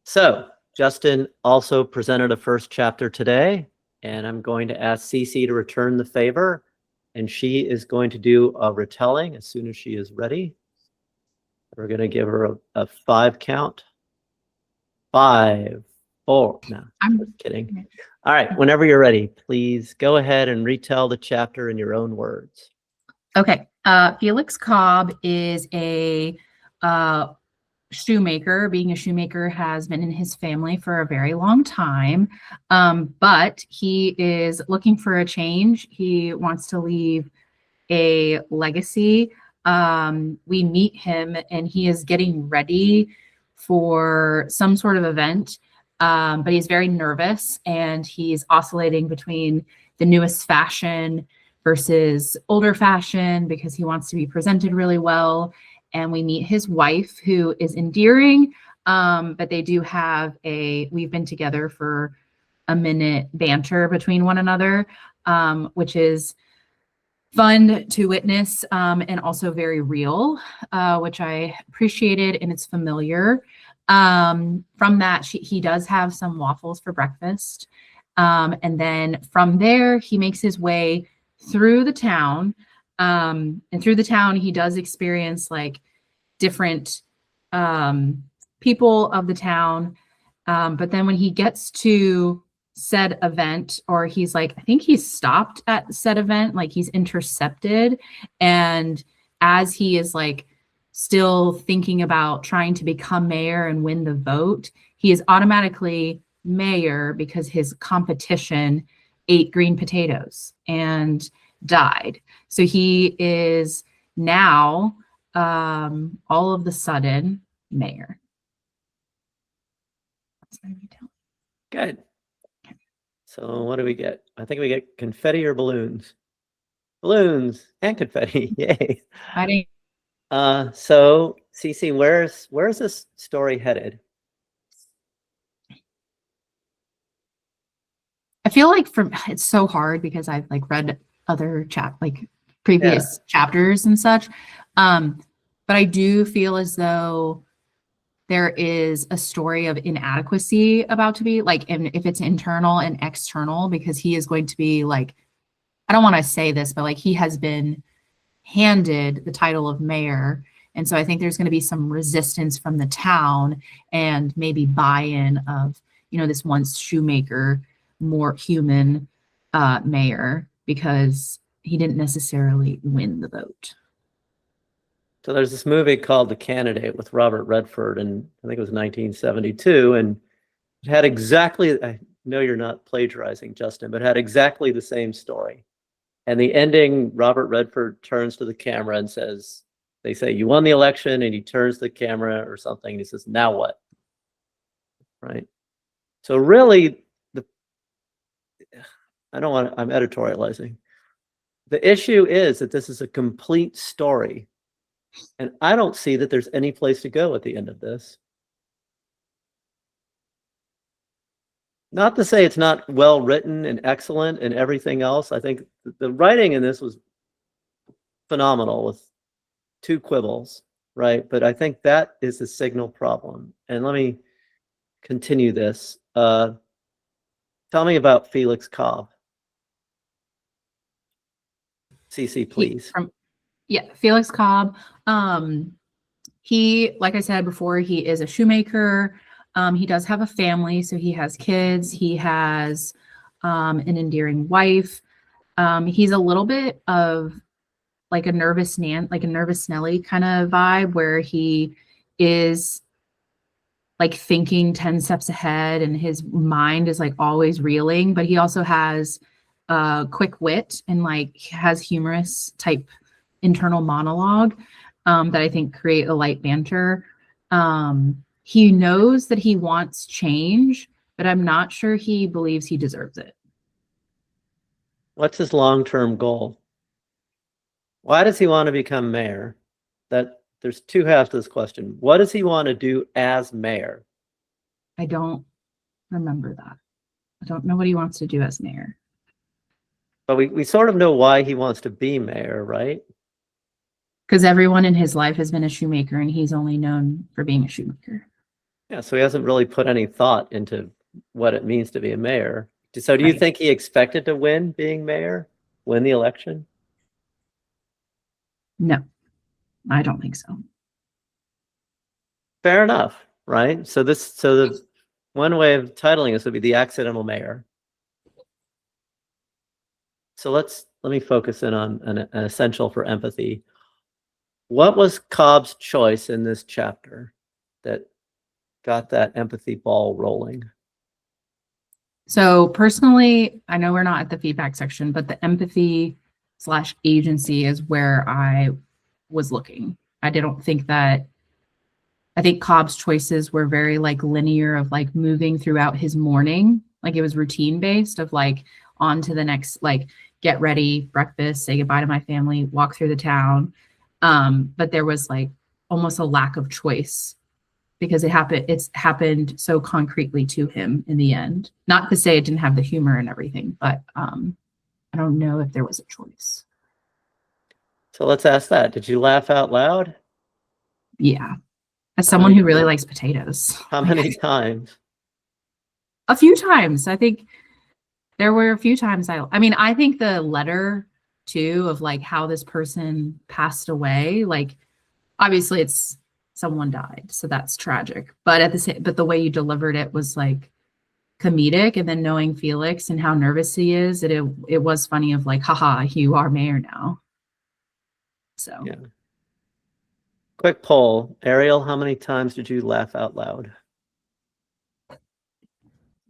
So Justin also presented a first chapter today, and I'm going to ask Cece to return the favor, and she is going to do a retelling as soon as she is ready. We're going to give her a 5 count. 5, 4. No, I'm just kidding. All right, whenever you're ready, please go ahead and retell the chapter in your own words. Okay. Felix Cobb is a shoemaker. Being a shoemaker has been in his family for a very long time, but he is looking for a change. He wants to leave a legacy. We meet him and he is getting ready for some sort of event, but he's very nervous and he's oscillating between the newest fashion versus older fashion because he wants to be presented really well. And we meet his wife, who is endearing, but they do have we've been together for a minute banter between one another, which is fun to witness, and also very real, which I appreciated, and it's familiar. From that, he does have some waffles for breakfast. And then from there, he makes his way through the town. And through the town, he does experience like different people of the town. But then when he gets to said event, or he's like, I think he's stopped at said event, like he's intercepted. And as he is like still thinking about trying to become mayor and win the vote, he is automatically mayor because his competition ate green potatoes and died. So he is now all of the sudden mayor. That's my retelling. Good. So what do we get? I think we get confetti or balloons. Balloons and confetti. Yay. So Cece, where's this story headed? I feel like it's so hard because I've like read other previous chapters and such. But I do feel as though there is a story of inadequacy about to be like, and if it's internal and external, because he is going to be like, I don't want to say this, but like he has been handed the title of mayor. And so I think there's going to be some resistance from the town and maybe buy-in of, this once shoemaker, more human mayor, because he didn't necessarily win the vote. So there's this movie called The Candidate with Robert Redford, and I think it was 1972, and it had exactly, I know you're not plagiarizing, Justin, but it had exactly the same story. And the ending, Robert Redford turns to the camera and says, they say, you won the election, and he turns to the camera or something, and he says, now what? Right? So really, I'm editorializing. The issue is that this is a complete story. And I don't see that there's any place to go at the end of this. Not to say it's not well written and excellent and everything else. I think the writing in this was phenomenal with 2 quibbles, right? But I think that is the signal problem. And let me continue this. Tell me about Felix Cobb. Cece, please. Felix Cobb. He, like I said before, he is a shoemaker. He does have a family, so he has kids. He has an endearing wife. He's a little bit of like a nervous Nelly kind of vibe, where he is like thinking 10 steps ahead and his mind is like always reeling, but he also has quick wit and like has humorous type internal monologue that I think create a light banter. He knows that he wants change, but I'm not sure he believes he deserves it. What's his long-term goal? Why does he want to become mayor? There's 2 halves to this question. What does he want to do as mayor? I don't remember that. I don't know what he wants to do as mayor. But we sort of know why he wants to be mayor, right? Because everyone in his life has been a shoemaker and he's only known for being a shoemaker. Yeah, so he hasn't really put any thought into what it means to be a mayor. So do you Right. think he expected to win being mayor, win the election? No, I don't think so. Fair enough, right? So the one way of titling this would be the accidental mayor. So let me focus in on an essential for empathy. What was Cobb's choice in this chapter that got that empathy ball rolling? So personally, I know we're not at the feedback section, but the empathy / agency is where I was looking. I think Cobb's choices were very like linear of like moving throughout his morning. Like it was routine based of like on to the next, like get ready, breakfast, say goodbye to my family, walk through the town. But there was like almost a lack of choice because it's happened so concretely to him in the end. Not to say it didn't have the humor and everything, but I don't know if there was a choice. So let's ask that. Did you laugh out loud? Yeah. As How someone many- who really likes potatoes. How many times? A few times. I think there were a few times I mean, I think the letter too of like how this person passed away, like obviously it's someone died, so that's tragic. But but the way you delivered it was like comedic, and then knowing Felix and how nervous he is, it was funny of like, haha, you are mayor now. So Yeah. Quick poll. Ariel, how many times did you laugh out loud?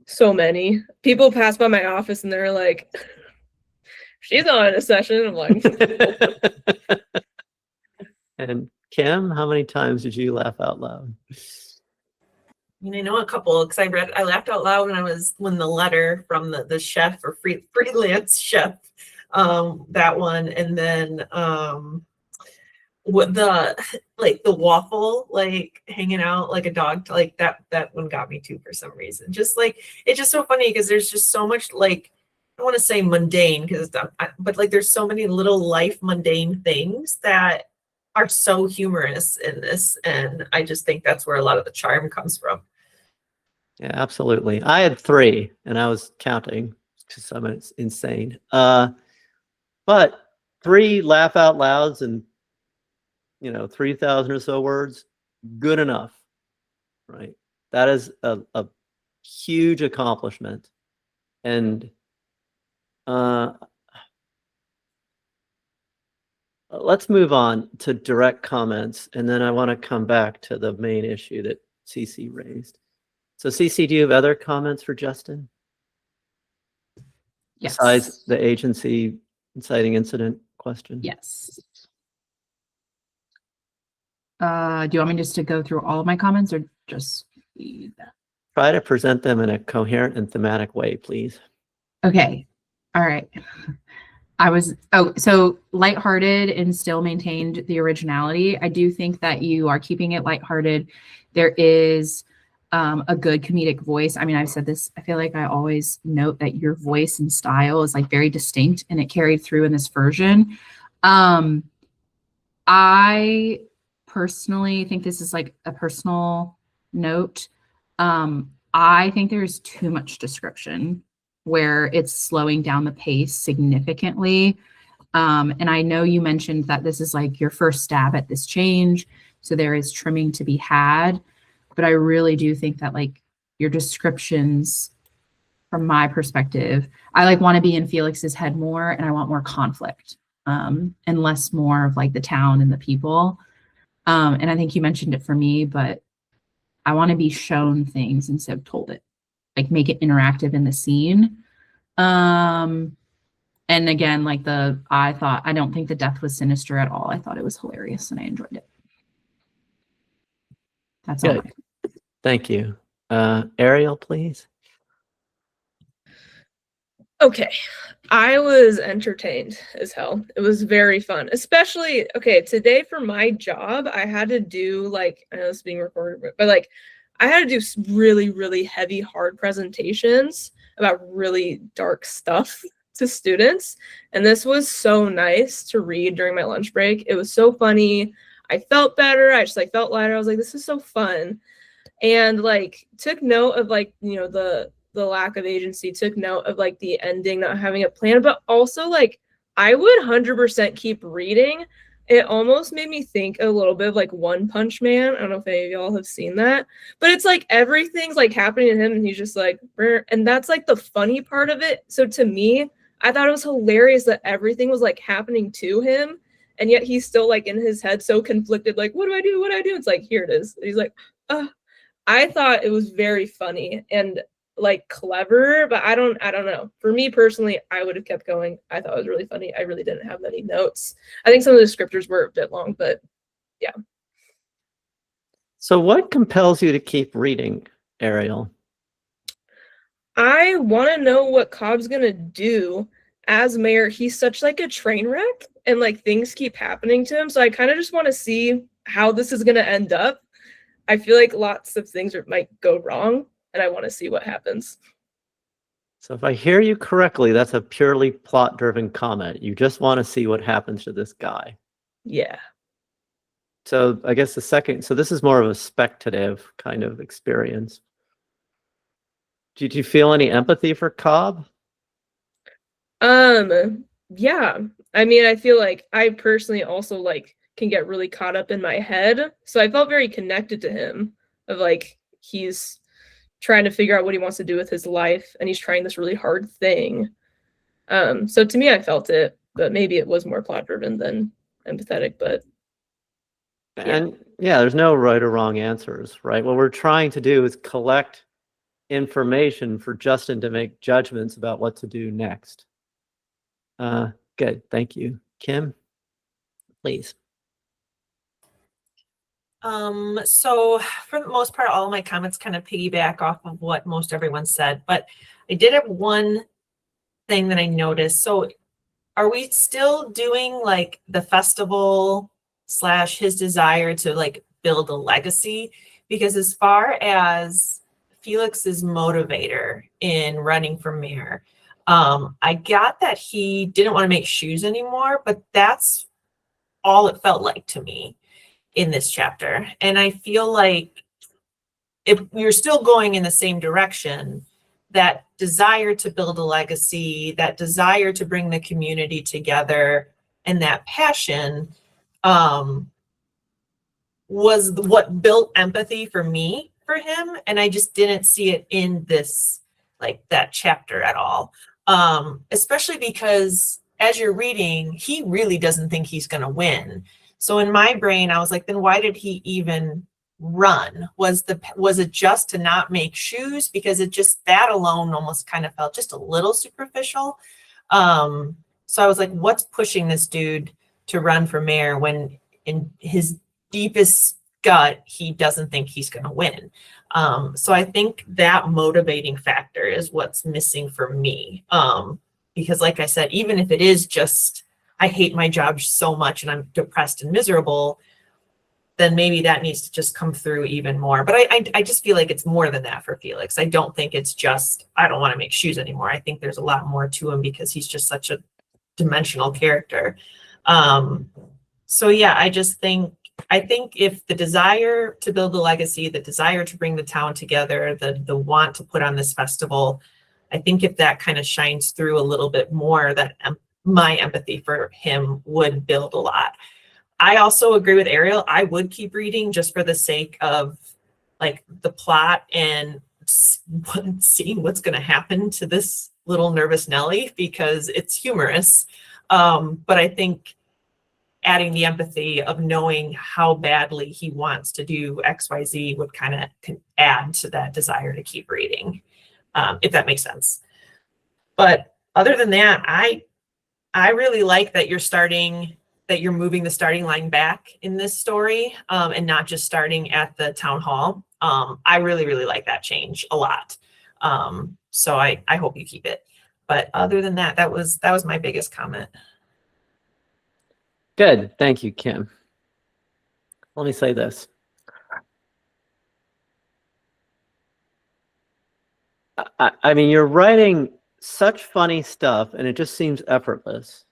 So many people pass by my office and they're like, she's not in a session. I'm like, And Kim, how many times did you laugh out loud? I mean, I know a couple because I laughed out loud when the letter from the chef or freelance chef, that one, and then what the waffle like hanging out like a dog, like that one got me too for some reason. Just like it's just so funny because there's just so much like I don't want to say mundane because but like there's so many little life mundane things that are so humorous in this, and I just think that's where a lot of the charm comes from. Yeah, absolutely. I had 3 and I was counting because I'm insane. But 3 laugh out louds and 3,000 or so words, good enough, right? That is a huge accomplishment. And let's move on to direct comments, and then I want to come back to the main issue that CC raised. So CC, do you have other comments for Justin? yes. Besides the agency inciting incident question? Yes. Do you want me just to go through all of my comments or just that? Try to present them in a coherent and thematic way, please. Okay. All right. So lighthearted and still maintained the originality. I do think that you are keeping it lighthearted. There is a good comedic voice. I mean, I've said this, I feel like I always note that your voice and style is like very distinct, and it carried through in this version. I personally think this is like a personal note. I think there's too much description where it's slowing down the pace significantly. And I know you mentioned that this is like your first stab at this change, so there is trimming to be had. But I really do think that like your descriptions, from my perspective, I like want to be in Felix's head more, and I want more conflict, and less more of like the town and the people. And I think you mentioned it for me, but I want to be shown things instead of told it, like make it interactive in the scene. And again, like I don't think the death was sinister at all. I thought it was hilarious and I enjoyed it. That's all. Good. Thank you. Ariel, please. okay, I was entertained as hell. It was very fun, especially today for my job. I had to do like, I know this is being recorded, but like I had to do really, really heavy, hard presentations about really dark stuff to students. And this was so nice to read during my lunch break. It was so funny. I felt better. I just like felt lighter. I was like, this is so fun. and like took note of like, you know, the lack of agency, took note of like the ending not having a plan, but also like I would 100% keep reading. It almost made me think a little bit of like One Punch Man. I don't know if any of y'all have seen that, but it's like everything's like happening to him and he's just like, "Brr," and that's like the funny part of it. So to me, I thought it was hilarious that everything was like happening to him, and yet he's still like in his head so conflicted, like, what do I do? What do I do? It's like, here it is. And he's like, I thought it was very funny and like clever, but I don't know. For me personally, I would have kept going. I thought it was really funny. I really didn't have many notes. I think some of the scriptures were a bit long, but yeah. So what compels you to keep reading, Ariel? I want to know what Cobb's gonna do as mayor. He's such like a train wreck, and like things keep happening to him. So I kind of just want to see how this is gonna end up. I feel like lots of things might go wrong, and I want to see what happens. So if I hear you correctly, that's a purely plot-driven comment. You just want to see what happens to this guy. Yeah. So I guess so this is more of a spectative kind of experience. Did you feel any empathy for Cobb? Yeah. I mean, I feel like I personally also like can get really caught up in my head. So I felt very connected to him, of like he's trying to figure out what he wants to do with his life, and he's trying this really hard thing. So to me, I felt it, but maybe it was more plot driven than empathetic. But And yeah, there's no right or wrong answers, right? What we're trying to do is collect information for Justin to make judgments about what to do next. Good, thank you. Kim, please. So for the most part, all of my comments kind of piggyback off of what most everyone said, but I did have one thing that I noticed. So are we still doing like the festival / his desire to like build a legacy? Because as far as Felix's motivator in running for mayor, I got that he didn't want to make shoes anymore, but that's all it felt like to me in this chapter. And I feel like if we're still going in the same direction, that desire to build a legacy, that desire to bring the community together, and that passion was what built empathy for me for him. And I just didn't see it in this, like that chapter at all. Especially because as you're reading, he really doesn't think he's going to win. So in my brain, I was like, then why did he even run? Was it just to not make shoes? Because it just, that alone almost kind of felt just a little superficial. So I was like, what's pushing this dude to run for mayor when in his deepest gut, he doesn't think he's going to win? So I think that motivating factor is what's missing for me. Because like I said, even if it is just, I hate my job so much and I'm depressed and miserable, then maybe that needs to just come through even more. But I just feel like it's more than that for Felix. I don't think it's just, I don't want to make shoes anymore. I think there's a lot more to him because he's just such a dimensional character. So yeah, I think if the desire to build a legacy, the desire to bring the town together, the want to put on this festival, I think if that kind of shines through a little bit more, that my empathy for him would build a lot. I also agree with Ariel. I would keep reading just for the sake of like the plot and seeing what's going to happen to this little nervous Nellie, because it's humorous. But I think adding the empathy of knowing how badly he wants to do XYZ would kind of add to that desire to keep reading, if that makes sense. But other than that, I really like that you're moving the starting line back in this story, and not just starting at the town hall. I really, really like that change a lot. So I hope you keep it. But other than that, that was my biggest comment. Good, thank you, Kim. Let me say this. I mean, you're writing such funny stuff and it just seems effortless,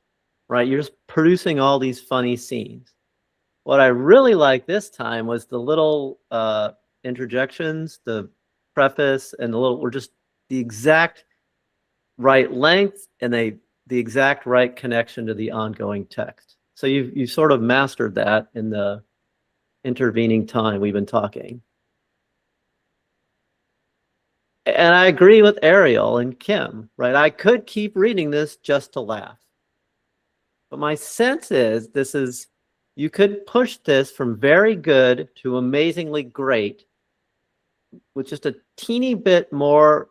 right? You're just producing all these funny scenes. What I really liked this time was the little interjections, the preface, and the little were just the exact right length and the exact right connection to the ongoing text. So you sort of mastered that in the intervening time we've been talking. And I agree with Ariel and Kim, right? I could keep reading this just to laugh. But my sense is you could push this from very good to amazingly great with just a teeny bit more,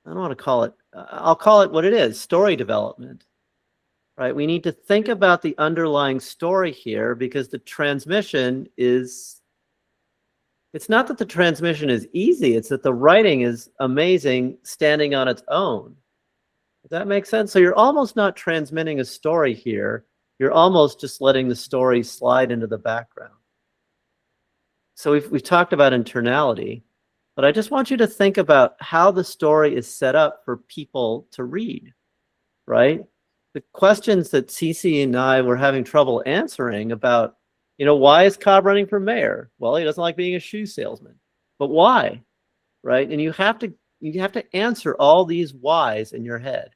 I don't want to call it, I'll call it what it is, story development, right? We need to think about the underlying story here because the transmission is, it's not that the transmission is easy, it's that the writing is amazing standing on its own. Does that make sense? So you're almost not transmitting a story here. You're almost just letting the story slide into the background. So we've talked about internality, but I just want you to think about how the story is set up for people to read, right? The questions that Cece and I were having trouble answering about, you know, why is Cobb running for mayor? Well, he doesn't like being a shoe salesman, but why, right? And you have to answer all these whys in your head.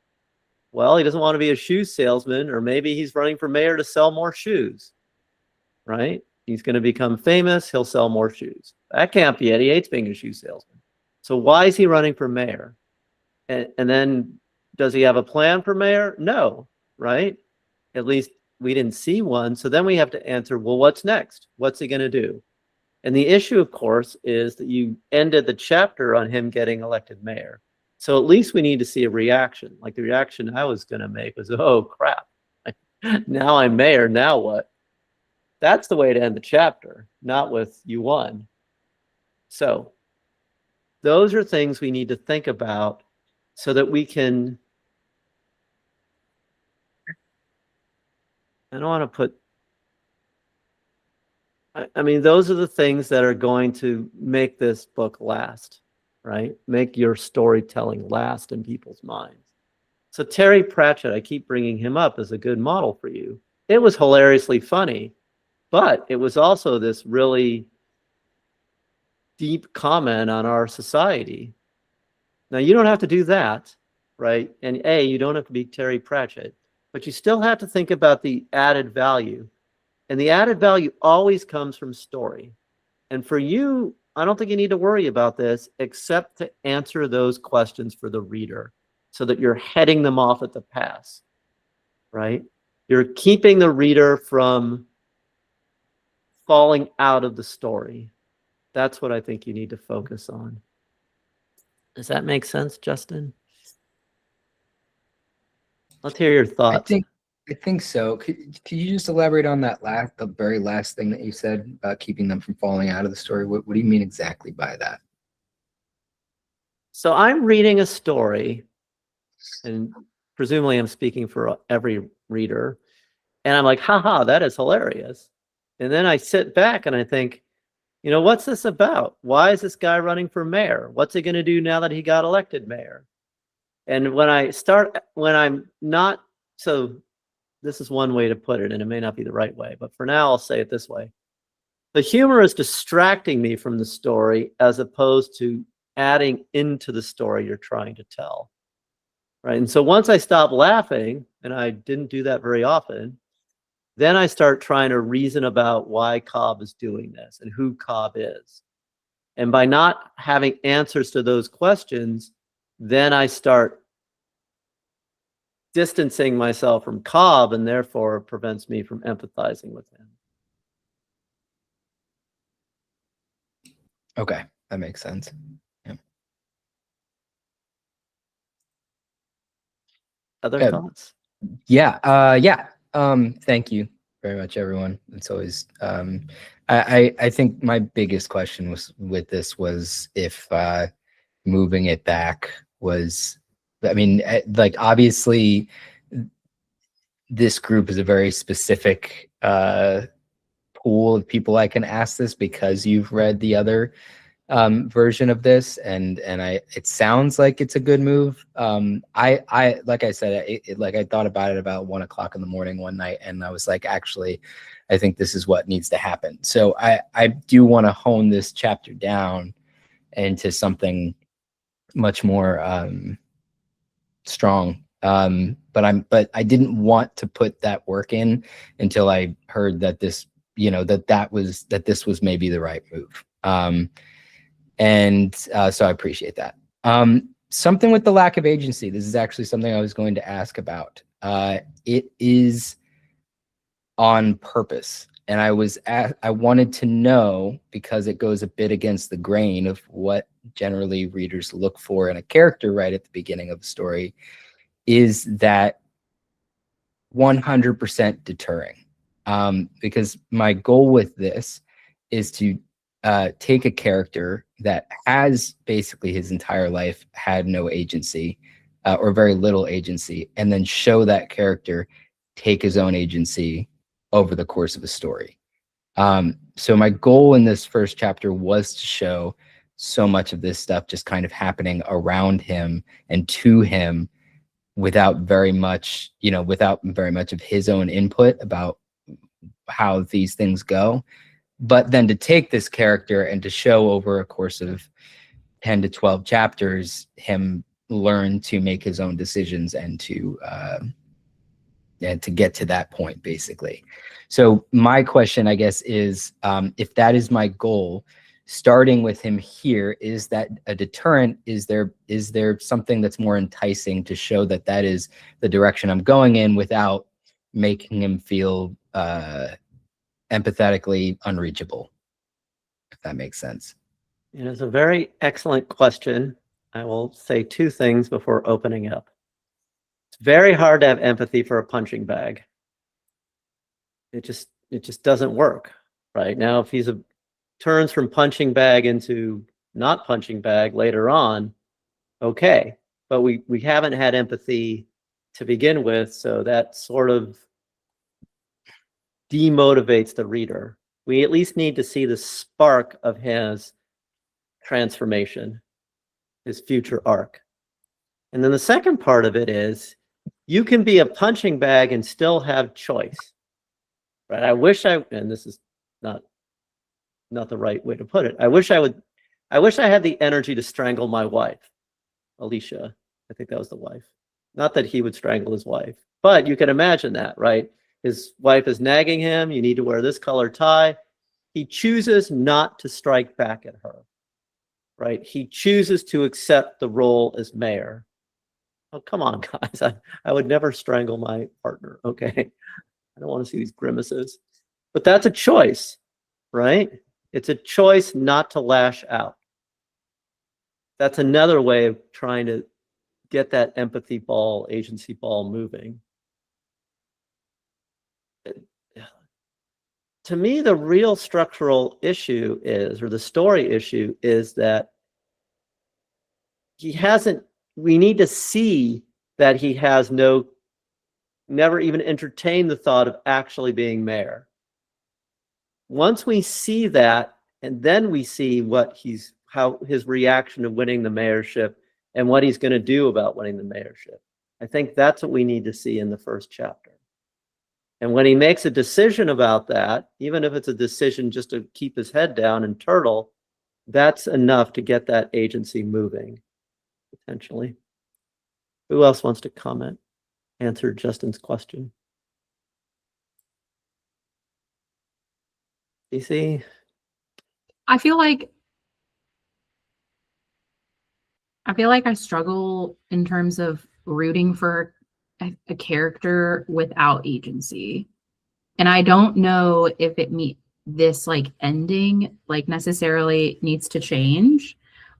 Well, he doesn't want to be a shoe salesman, or maybe he's running for mayor to sell more shoes, right? He's going to become famous. He'll sell more shoes. That can't be it. He hates being a shoe salesman. So why is he running for mayor? And then does he have a plan for mayor? No, right? At least we didn't see one. So then we have to answer, well, what's next? What's he going to do? And the issue, of course, is that you ended the chapter on him getting elected mayor. So at least we need to see a reaction. Like the reaction I was going to make was, oh, crap. Now I'm mayor. Now what? That's the way to end the chapter, not with you won. So those are things we need to think about so that we can, I don't want to put, I mean, those are the things that are going to make this book last, right? Make your storytelling last in people's minds. So Terry Pratchett, I keep bringing him up as a good model for you. It was hilariously funny, but it was also this really deep comment on our society. Now, you don't have to do that, right? And you don't have to be Terry Pratchett, but you still have to think about the added value. And the added value always comes from story. And for you, I don't think you need to worry about this except to answer those questions for the reader so that you're heading them off at the pass, right? You're keeping the reader from falling out of the story. That's what I think you need to focus on. Does that make sense, Justin? Let's hear your thoughts. I think so. Could you just elaborate on that the very last thing that you said about keeping them from falling out of the story? What do you mean exactly by that? So I'm reading a story, and presumably I'm speaking for every reader, and I'm like, haha, that is hilarious. And then I sit back and I think, you know, what's this about? Why is this guy running for mayor? What's he going to do now that he got elected mayor? And when I'm not, so this is one way to put it, and it may not be the right way, but for now, I'll say it this way. The humor is distracting me from the story as opposed to adding into the story you're trying to tell, right? And so once I stop laughing, and I didn't do that very often, then I start trying to reason about why Cobb is doing this and who Cobb is. And by not having answers to those questions, then I start distancing myself from Cobb, and therefore it prevents me from empathizing with him. Okay, that makes sense. Yeah. Other thoughts? Yeah. Thank you very much, everyone. It's always I think my biggest question with this was if moving it back was, I mean, like obviously this group is a very specific pool of people I can ask this because you've read the other version of this, and it sounds like it's a good move. I like I said, I thought about it about 1 o'clock in the morning one night, and I was like, actually, I think this is what needs to happen. So I do want to hone this chapter down into something much more strong. But I didn't want to put that work in until I heard that this, that this was maybe the right move. So I appreciate that. Something with the lack of agency. This is actually something I was going to ask about. It is on purpose. And I wanted to know, because it goes a bit against the grain of what generally readers look for in a character right at the beginning of the story, is that 100% deterring. Because my goal with this is to take a character that has basically his entire life had no agency or very little agency, and then show that character take his own agency over the course of a story. So my goal in this first chapter was to show so much of this stuff just kind of happening around him and to him without very much of his own input about how these things go. But then to take this character and to show over a course of 10 to 12 chapters, him learn to make his own decisions and to get to that point, basically. So my question, I guess, is if that is my goal, starting with him here, is that a deterrent? Is there something that's more enticing to show that that is the direction I'm going in without making him feel empathetically unreachable, if that makes sense? It's a very excellent question. I will say two things before opening up. It's very hard to have empathy for a punching bag. It just doesn't work. Right now, if he's turns from punching bag into not punching bag later on, okay, but we haven't had empathy to begin with, so that sort of demotivates the reader. We at least need to see the spark of his transformation, his future arc. And then the second part of it is, you can be a punching bag and still have choice, right? And this is not the right way to put it. I wish I had the energy to strangle my wife, Alicia. I think that was the wife. Not that he would strangle his wife, but you can imagine that, right? His wife is nagging him, you need to wear this color tie. He chooses not to strike back at her, right? He chooses to accept the role as mayor. Oh, come on, guys. I would never strangle my partner, okay? I don't want to see these grimaces. But that's a choice, right? It's a choice not to lash out. That's another way of trying to get that empathy ball, agency ball moving. To me, the real structural issue is, or the story issue is, that we need to see that he has never even entertained the thought of actually being mayor. Once we see that, and then we see how his reaction to winning the mayorship and what he's going to do about winning the mayorship. I think that's what we need to see in the first chapter. And when he makes a decision about that, even if it's a decision just to keep his head down and turtle, that's enough to get that agency moving, potentially. Who else wants to comment? Answer Justin's question. DC? I feel like I struggle in terms of rooting for a character without agency. And I don't know if this ending necessarily needs to change.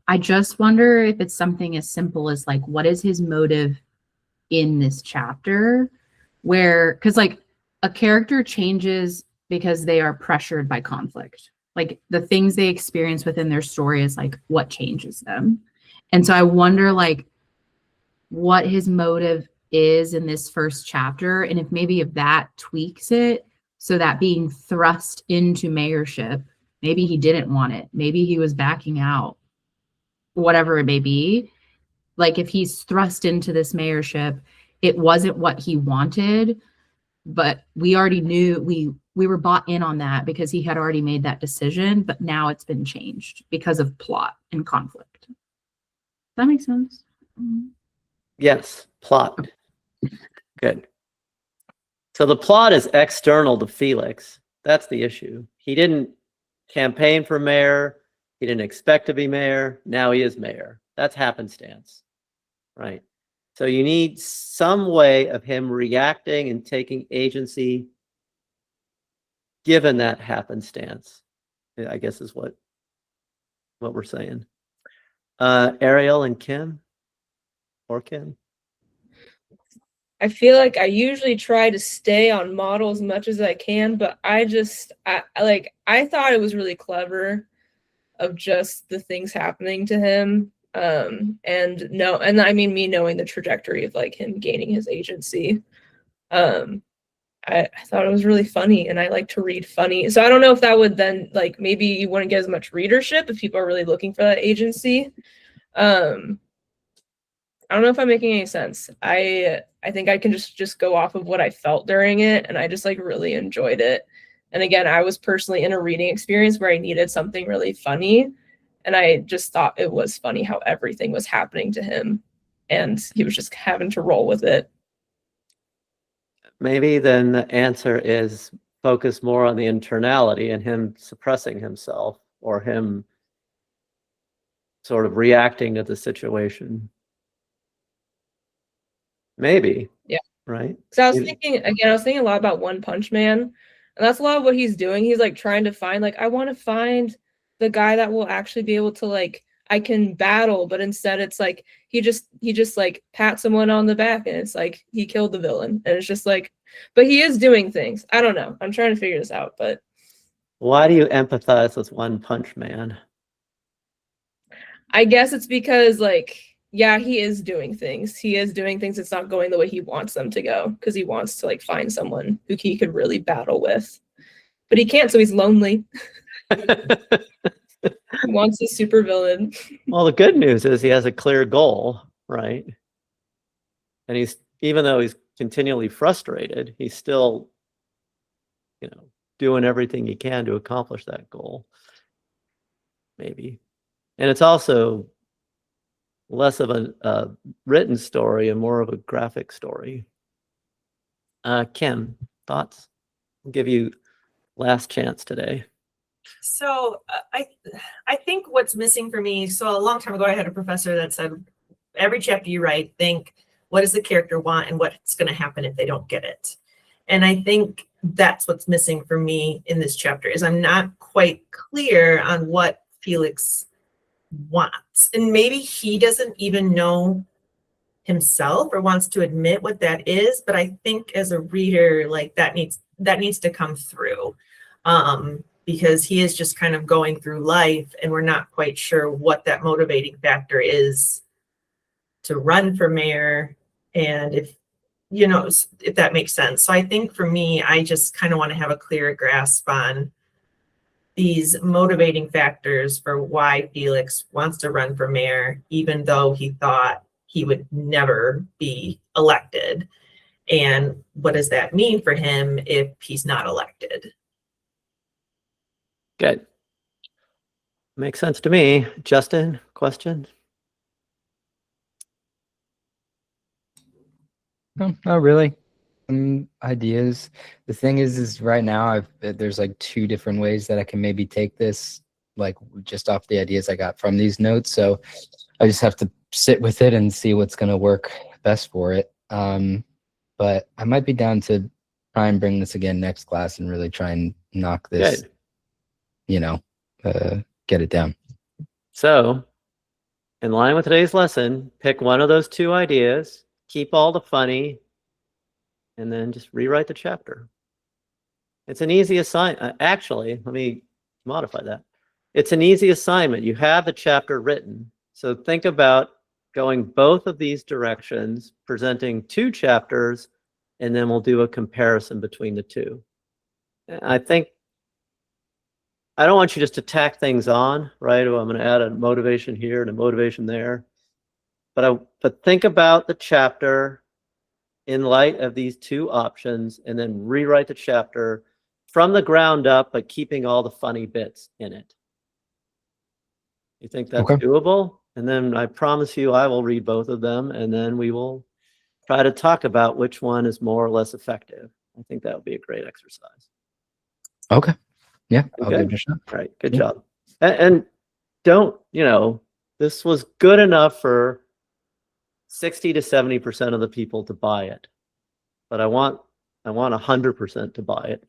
I just wonder if it's something as simple as what is his motive in this chapter, because a character changes because they are pressured by conflict. The things they experience within their story is what changes them. And so I wonder what his motive is in this first chapter, and if that tweaks it so that being thrust into mayorship Maybe he didn't want it. Maybe he was backing out, whatever it may be. Like if he's thrust into this mayorship, it wasn't what he wanted, but we already knew we were bought in on that because he had already made that decision, but now it's been changed because of plot and conflict. Does that make sense? Yes, plot. Good. So the plot is external to Felix. That's the issue. He didn't campaign for mayor. He didn't expect to be mayor. Now he is mayor. That's happenstance, right? So you need some way of him reacting and taking agency given that happenstance, I guess is what we're saying. Ariel and Kim, or Kim? I feel like I usually try to stay on model as much as I can, but I thought it was really clever of just the things happening to him. And I mean me knowing the trajectory of like him gaining his agency. I thought it was really funny, and I like to read funny. So I don't know if that would then like maybe you wouldn't get as much readership if people are really looking for that agency. I don't know if I'm making any sense. I think I can just go off of what I felt during it, and I just like really enjoyed it. And again, I was personally in a reading experience where I needed something really funny, and I just thought it was funny how everything was happening to him, and he was just having to roll with it. Maybe then the answer is focus more on the internality and him suppressing himself, or him sort of reacting to the situation. Maybe. Yeah. Right? So I was thinking a lot about One Punch Man, and that's a lot of what he's doing. He's like trying to find, like, I want to find the guy that will actually be able to, like, I can battle, but instead it's like he just like pats someone on the back and it's like he killed the villain, and it's just like, but he is doing things. I don't know. I'm trying to figure this out, but why do you empathize with One Punch Man? I guess it's because, like, yeah, he is doing things. He is doing things. It's not going the way he wants them to go because he wants to like find someone who he could really battle with, but he can't. So he's lonely. He wants a super villain. Well, the good news is he has a clear goal, right? And he's, even though he's continually frustrated, he's still, doing everything he can to accomplish that goal. Maybe. And it's also less of a written story and more of a graphic story. Kim, thoughts? I'll give you last chance today. So I think what's missing for me, so a long time ago I had a professor that said every chapter you write, think what does the character want and what's going to happen if they don't get it. And I think that's what's missing for me in this chapter is I'm not quite clear on what Felix wants. And maybe he doesn't even know himself or wants to admit what that is, but I think as a reader, like that needs to come through. Because he is just kind of going through life and we're not quite sure what that motivating factor is to run for mayor, and if that makes sense. So I think for me, I just kind of want to have a clearer grasp on these motivating factors for why Felix wants to run for mayor, even though he thought he would never be elected. And what does that mean for him if he's not elected? Good. Makes sense to me. Justin, question? No, not really. Ideas. The thing is right now there's like two different ways that I can maybe take this, like just off the ideas I got from these notes. So I just have to sit with it and see what's going to work best for it. But I might be down to try and bring this again next class and really try and knock this, get it down. So, in line with today's lesson, pick one of those two ideas, keep all the funny, and then just rewrite the chapter. It's an easy assignment. Actually, let me modify that. It's an easy assignment. You have the chapter written. So think about going both of these directions, presenting two chapters, and then we'll do a comparison between the two. I think I don't want you just to tack things on, right? Oh, I'm going to add a motivation here and a motivation there. But think about the chapter in light of these two options, and then rewrite the chapter from the ground up, but keeping all the funny bits in it. You think that's Okay. doable? And then I promise you, I will read both of them, and then we will try to talk about which one is more or less effective. I think that would be a great exercise. Okay. Yeah, I'll Okay. give it a shot. All right, good Yeah. job. And don't, this was good enough for 60 to 70% of the people to buy it. But I want 100% to buy it.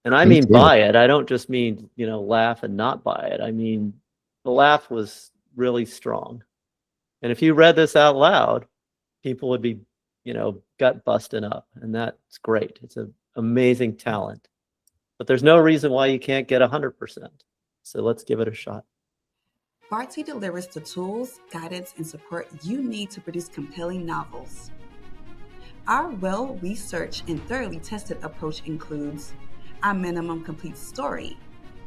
And I Me mean too. buy it. I don't just mean, laugh and not buy it. I mean, the laugh was really strong. And if you read this out loud, people would be, gut busting up. And that's great. It's an amazing talent. But there's no reason why you can't get 100%. So let's give it a shot. Bardsey delivers the tools, guidance, and support you need to produce compelling novels. Our well-researched and thoroughly tested approach includes our minimum complete story,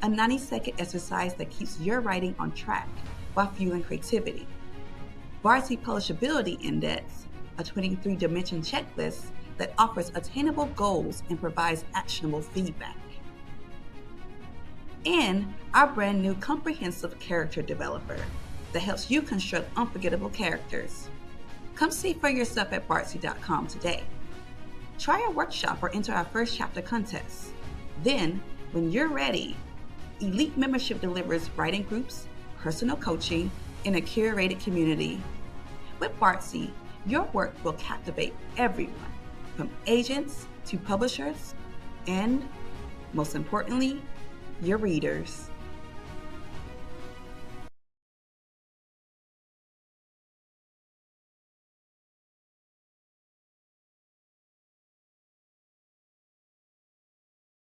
a 90-second exercise that keeps your writing on track while fueling creativity. Bardsey Publishability Index, a 23-dimension checklist that offers attainable goals and provides actionable feedback. And our brand new comprehensive character developer that helps you construct unforgettable characters. Come see for yourself at bardsey.com today. Try our workshop or enter our first chapter contest. Then, when you're ready, Elite Membership delivers writing groups, personal coaching, and a curated community. With Bardsey, your work will captivate everyone, from agents to publishers, and, most importantly, your readers.